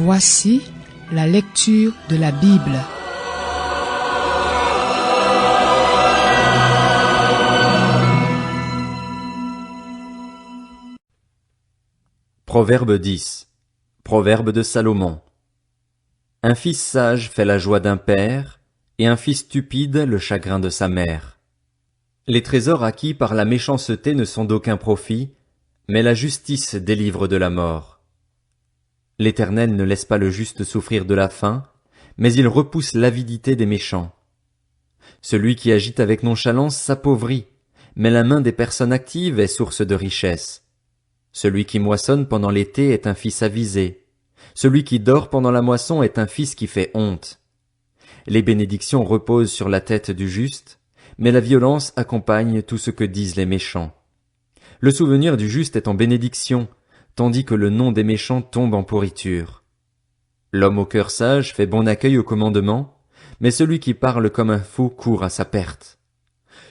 Voici la lecture de la Bible. Proverbe 10. Proverbe de Salomon. Un fils sage fait la joie d'un père, et un fils stupide le chagrin de sa mère. Les trésors acquis par la méchanceté ne sont d'aucun profit, mais la justice délivre de la mort. L'Éternel ne laisse pas le juste souffrir de la faim, mais il repousse l'avidité des méchants. Celui qui agite avec nonchalance s'appauvrit, mais la main des personnes actives est source de richesse. Celui qui moissonne pendant l'été est un fils avisé. Celui qui dort pendant la moisson est un fils qui fait honte. Les bénédictions reposent sur la tête du juste, mais la violence accompagne tout ce que disent les méchants. Le souvenir du juste est en bénédiction, tandis que le nom des méchants tombe en pourriture. L'homme au cœur sage fait bon accueil au commandement, mais celui qui parle comme un fou court à sa perte.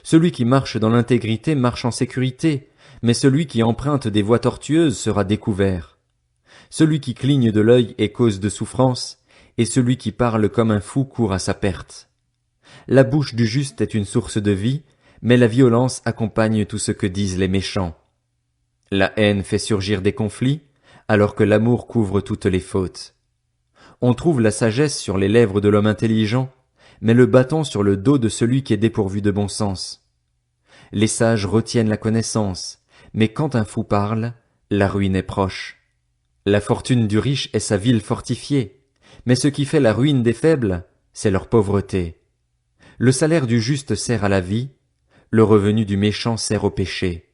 Celui qui marche dans l'intégrité marche en sécurité, mais celui qui emprunte des voies tortueuses sera découvert. Celui qui cligne de l'œil est cause de souffrance, et celui qui parle comme un fou court à sa perte. La bouche du juste est une source de vie, mais la violence accompagne tout ce que disent les méchants. La haine fait surgir des conflits, alors que l'amour couvre toutes les fautes. On trouve la sagesse sur les lèvres de l'homme intelligent, mais le bâton sur le dos de celui qui est dépourvu de bon sens. Les sages retiennent la connaissance, mais quand un fou parle, la ruine est proche. La fortune du riche est sa ville fortifiée, mais ce qui fait la ruine des faibles, c'est leur pauvreté. Le salaire du juste sert à la vie, le revenu du méchant sert au péché.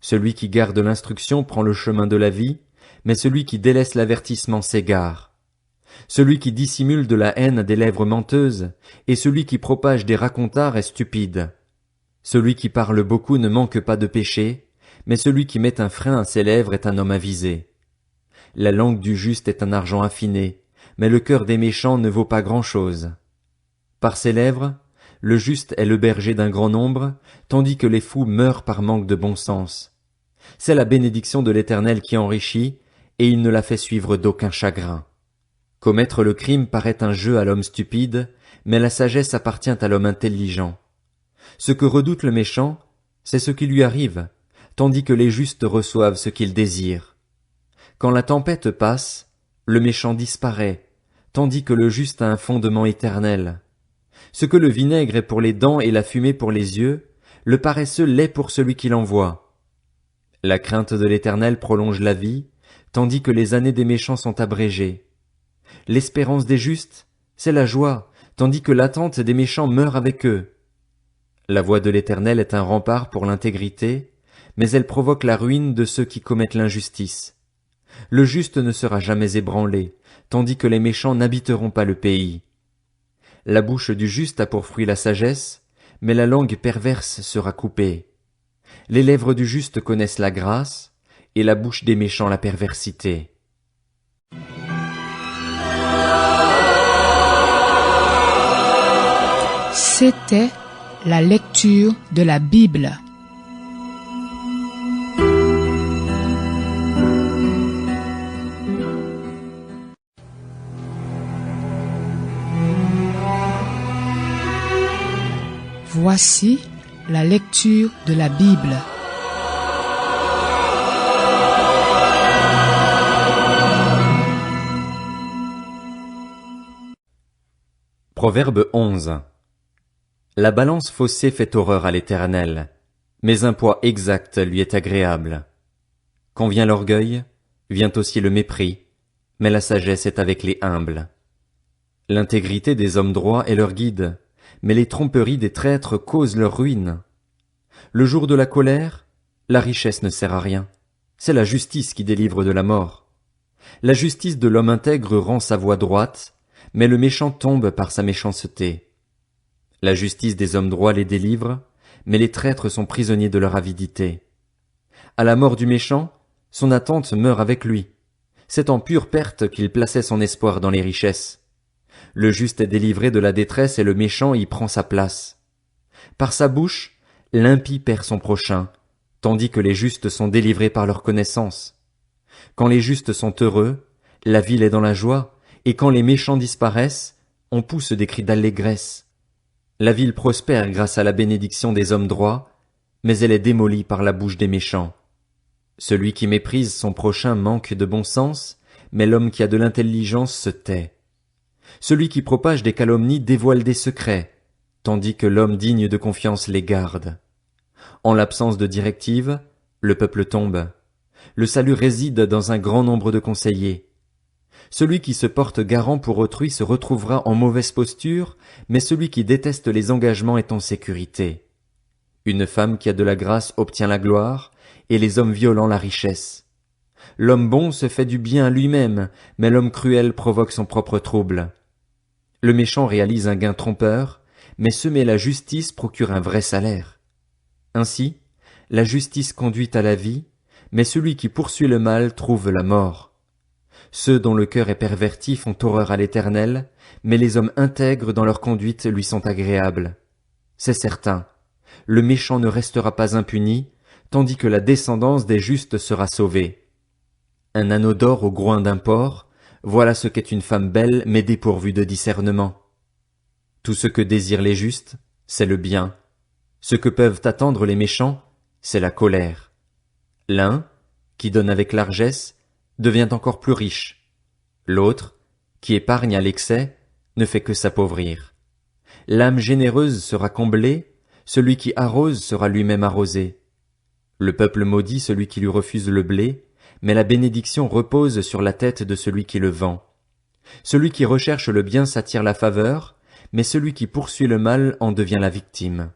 Celui qui garde l'instruction prend le chemin de la vie, mais celui qui délaisse l'avertissement s'égare. Celui qui dissimule de la haine a des lèvres menteuses, et celui qui propage des racontards est stupide. Celui qui parle beaucoup ne manque pas de péché, mais celui qui met un frein à ses lèvres est un homme avisé. La langue du juste est un argent affiné, mais le cœur des méchants ne vaut pas grand-chose. Par ses lèvres, le juste est le berger d'un grand nombre, tandis que les fous meurent par manque de bon sens. C'est la bénédiction de l'Éternel qui enrichit, et il ne la fait suivre d'aucun chagrin. Commettre le crime paraît un jeu à l'homme stupide, mais la sagesse appartient à l'homme intelligent. Ce que redoute le méchant, c'est ce qui lui arrive, tandis que les justes reçoivent ce qu'ils désirent. Quand la tempête passe, le méchant disparaît, tandis que le juste a un fondement éternel. Ce que le vinaigre est pour les dents et la fumée pour les yeux, le paresseux l'est pour celui qui l'envoie. La crainte de l'Éternel prolonge la vie, tandis que les années des méchants sont abrégées. L'espérance des justes, c'est la joie, tandis que l'attente des méchants meurt avec eux. La voie de l'Éternel est un rempart pour l'intégrité, mais elle provoque la ruine de ceux qui commettent l'injustice. Le juste ne sera jamais ébranlé, tandis que les méchants n'habiteront pas le pays. La bouche du juste a pour fruit la sagesse, mais la langue perverse sera coupée. Les lèvres du juste connaissent la grâce, et la bouche des méchants la perversité. C'était la lecture de la Bible. Voici la lecture de la Bible. Proverbe 11. La balance faussée fait horreur à l'Éternel, mais un poids exact lui est agréable. Quand vient l'orgueil, vient aussi le mépris, mais la sagesse est avec les humbles. L'intégrité des hommes droits est leur guide, mais les tromperies des traîtres causent leur ruine. Le jour de la colère, la richesse ne sert à rien. C'est la justice qui délivre de la mort. La justice de l'homme intègre rend sa voie droite, mais le méchant tombe par sa méchanceté. La justice des hommes droits les délivre, mais les traîtres sont prisonniers de leur avidité. À la mort du méchant, son attente meurt avec lui. C'est en pure perte qu'il plaçait son espoir dans les richesses. Le juste est délivré de la détresse et le méchant y prend sa place. Par sa bouche, l'impie perd son prochain, tandis que les justes sont délivrés par leur connaissance. Quand les justes sont heureux, La ville est dans la joie, et quand les méchants disparaissent, on pousse des cris d'allégresse. La ville prospère grâce à la bénédiction des hommes droits, mais elle est démolie par la bouche des méchants. Celui qui méprise son prochain manque de bon sens, mais l'homme qui a de l'intelligence se tait. Celui qui propage des calomnies dévoile des secrets, tandis que l'homme digne de confiance les garde. En l'absence de directive, le peuple tombe. Le salut réside dans un grand nombre de conseillers. Celui qui se porte garant pour autrui se retrouvera en mauvaise posture, mais celui qui déteste les engagements est en sécurité. Une femme qui a de la grâce obtient la gloire, et les hommes violents la richesse. L'homme bon se fait du bien à lui-même, mais l'homme cruel provoque son propre trouble. Le méchant réalise un gain trompeur, mais semer la justice procure un vrai salaire. Ainsi, la justice conduit à la vie, mais celui qui poursuit le mal trouve la mort. Ceux dont le cœur est perverti font horreur à l'Éternel, mais les hommes intègres dans leur conduite lui sont agréables. C'est certain, le méchant ne restera pas impuni, tandis que la descendance des justes sera sauvée. Un anneau d'or au groin d'un porc, voilà ce qu'est une femme belle mais dépourvue de discernement. Tout ce que désirent les justes, c'est le bien. Ce que peuvent attendre les méchants, c'est la colère. L'un, qui donne avec largesse, devient encore plus riche. L'autre, qui épargne à l'excès, ne fait que s'appauvrir. L'âme généreuse sera comblée, celui qui arrose sera lui-même arrosé. Le peuple maudit celui qui lui refuse le blé, mais la bénédiction repose sur la tête de celui qui le vend. Celui qui recherche le bien s'attire la faveur, mais celui qui poursuit le mal en devient la victime.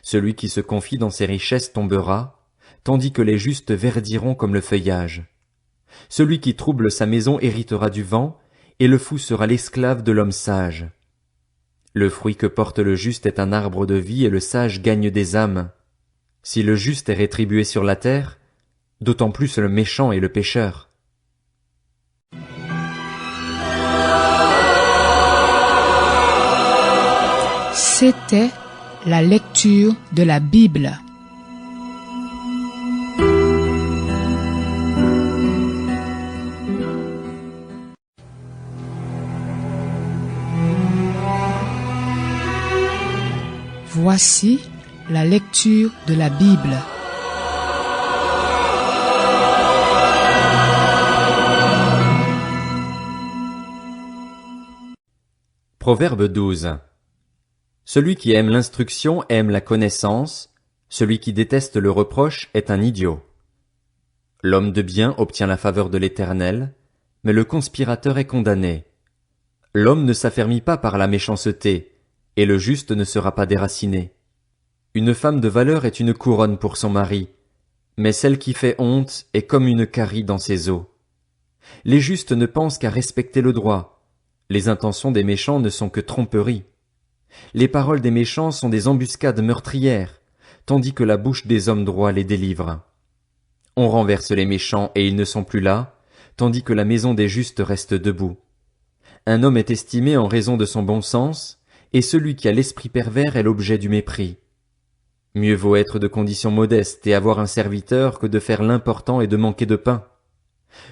Celui qui se confie dans ses richesses tombera, tandis que les justes verdiront comme le feuillage. Celui qui trouble sa maison héritera du vent, et le fou sera l'esclave de l'homme sage. Le fruit que porte le juste est un arbre de vie et le sage gagne des âmes. Si le juste est rétribué sur la terre, d'autant plus le méchant et le pécheur. C'était la lecture de la Bible. Voici la lecture de la Bible. Proverbe 12. Celui qui aime l'instruction aime la connaissance, celui qui déteste le reproche est un idiot. L'homme de bien obtient la faveur de l'Éternel, mais le conspirateur est condamné. L'homme ne s'affermit pas par la méchanceté, et le juste ne sera pas déraciné. Une femme de valeur est une couronne pour son mari, mais celle qui fait honte est comme une carie dans ses os. Les justes ne pensent qu'à respecter le droit, les intentions des méchants ne sont que tromperies. Les paroles des méchants sont des embuscades meurtrières, tandis que la bouche des hommes droits les délivre. On renverse les méchants et ils ne sont plus là, tandis que la maison des justes reste debout. Un homme est estimé en raison de son bon sens, et celui qui a l'esprit pervers est l'objet du mépris. Mieux vaut être de condition modeste et avoir un serviteur que de faire l'important et de manquer de pain.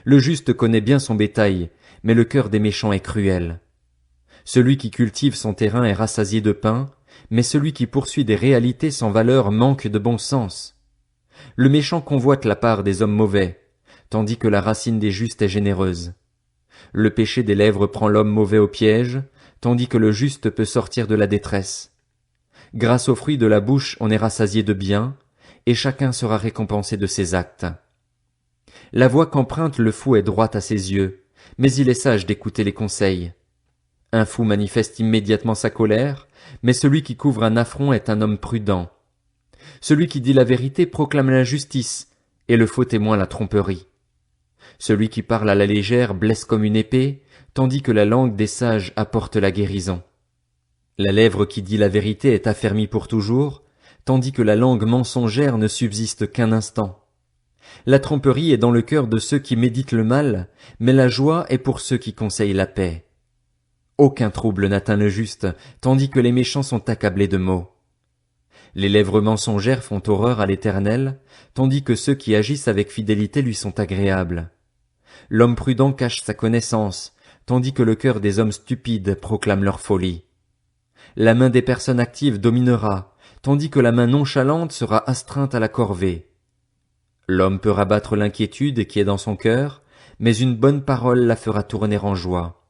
Le juste connaît bien son bétail, mais le cœur des méchants est cruel. Celui qui cultive son terrain est rassasié de pain, mais celui qui poursuit des réalités sans valeur manque de bon sens. Le méchant convoite la part des hommes mauvais, tandis que la racine des justes est généreuse. Le péché des lèvres prend l'homme mauvais au piège, tandis que le juste peut sortir de la détresse. Grâce au fruit de la bouche on est rassasié de bien, et chacun sera récompensé de ses actes. La voie qu'emprunte le fou est droite à ses yeux, mais il est sage d'écouter les conseils. Un fou manifeste immédiatement sa colère, mais celui qui couvre un affront est un homme prudent. Celui qui dit la vérité proclame l'injustice, et le faux témoin la tromperie. Celui qui parle à la légère blesse comme une épée, tandis que la langue des sages apporte la guérison. La lèvre qui dit la vérité est affermie pour toujours, tandis que la langue mensongère ne subsiste qu'un instant. La tromperie est dans le cœur de ceux qui méditent le mal, mais la joie est pour ceux qui conseillent la paix. Aucun trouble n'atteint le juste, tandis que les méchants sont accablés de maux. Les lèvres mensongères font horreur à l'Éternel, tandis que ceux qui agissent avec fidélité lui sont agréables. L'homme prudent cache sa connaissance, tandis que le cœur des hommes stupides proclame leur folie. La main des personnes actives dominera, tandis que la main nonchalante sera astreinte à la corvée. L'homme peut rabattre l'inquiétude qui est dans son cœur, mais une bonne parole la fera tourner en joie.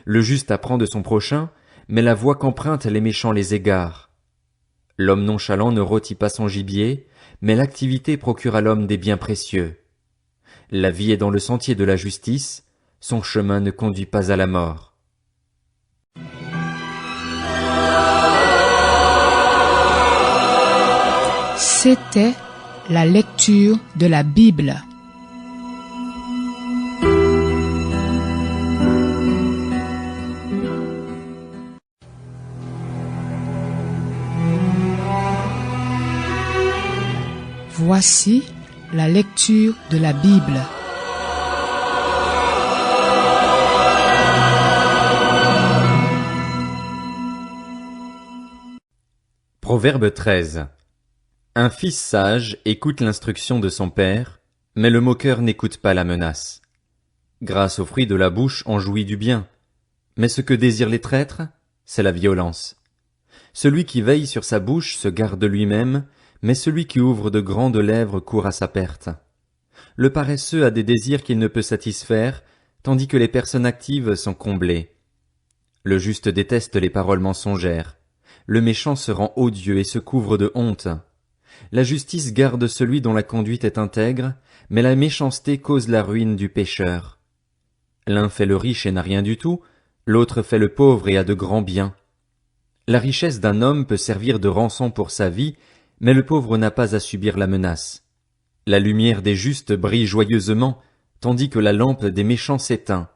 Le juste apprend de son prochain, mais la voie qu'empruntent les méchants les égare. L'homme nonchalant ne rôtit pas son gibier, mais l'activité procure à l'homme des biens précieux. La vie est dans le sentier de la justice, son chemin ne conduit pas à la mort. C'était la lecture de la Bible. Voici la lecture de la Bible. Proverbe 13. Un fils sage écoute l'instruction de son père, mais le moqueur n'écoute pas la menace. Grâce au fruit de la bouche on jouit du bien, mais ce que désirent les traîtres, c'est la violence. Celui qui veille sur sa bouche se garde lui-même, mais celui qui ouvre de grandes lèvres court à sa perte. Le paresseux a des désirs qu'il ne peut satisfaire, tandis que les personnes actives sont comblées. Le juste déteste les paroles mensongères. Le méchant se rend odieux et se couvre de honte. La justice garde celui dont la conduite est intègre, mais la méchanceté cause la ruine du pécheur. L'un fait le riche et n'a rien du tout, l'autre fait le pauvre et a de grands biens. La richesse d'un homme peut servir de rançon pour sa vie, mais le pauvre n'a pas à subir la menace. La lumière des justes brille joyeusement, tandis que la lampe des méchants s'éteint.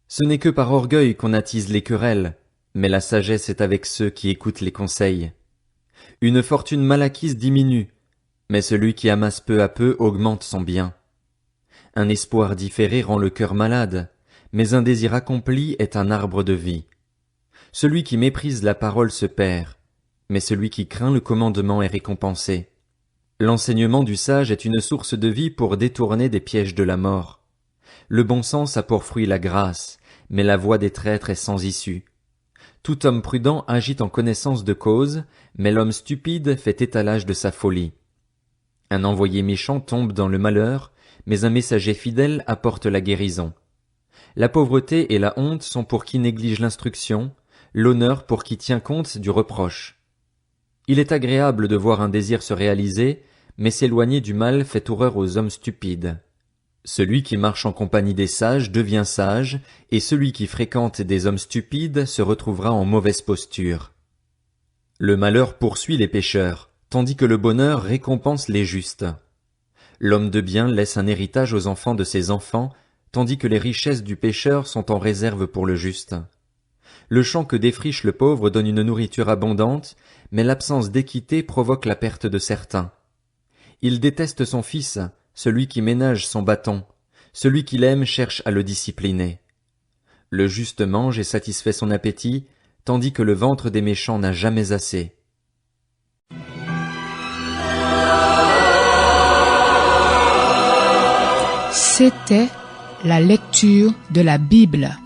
Ce n'est que par orgueil qu'on attise les querelles, mais la sagesse est avec ceux qui écoutent les conseils. Une fortune mal acquise diminue, mais celui qui amasse peu à peu augmente son bien. Un espoir différé rend le cœur malade, mais un désir accompli est un arbre de vie. Celui qui méprise la parole se perd, mais celui qui craint le commandement est récompensé. L'enseignement du sage est une source de vie pour détourner des pièges de la mort. Le bon sens a pour fruit la grâce, mais la voie des traîtres est sans issue. Tout homme prudent agit en connaissance de cause, mais l'homme stupide fait étalage de sa folie. Un envoyé méchant tombe dans le malheur, mais un messager fidèle apporte la guérison. La pauvreté et la honte sont pour qui néglige l'instruction, l'honneur pour qui tient compte du reproche. Il est agréable de voir un désir se réaliser, mais s'éloigner du mal fait horreur aux hommes stupides. Celui qui marche en compagnie des sages devient sage, et celui qui fréquente des hommes stupides se retrouvera en mauvaise posture. Le malheur poursuit les pécheurs, tandis que le bonheur récompense les justes. L'homme de bien laisse un héritage aux enfants de ses enfants, tandis que les richesses du pécheur sont en réserve pour le juste. Le champ que défriche le pauvre donne une nourriture abondante, mais l'absence d'équité provoque la perte de certains. Il déteste son fils, celui qui ménage son bâton. Celui qui l'aime cherche à le discipliner. Le juste mange et satisfait son appétit, tandis que le ventre des méchants n'a jamais assez. C'était la lecture de la Bible.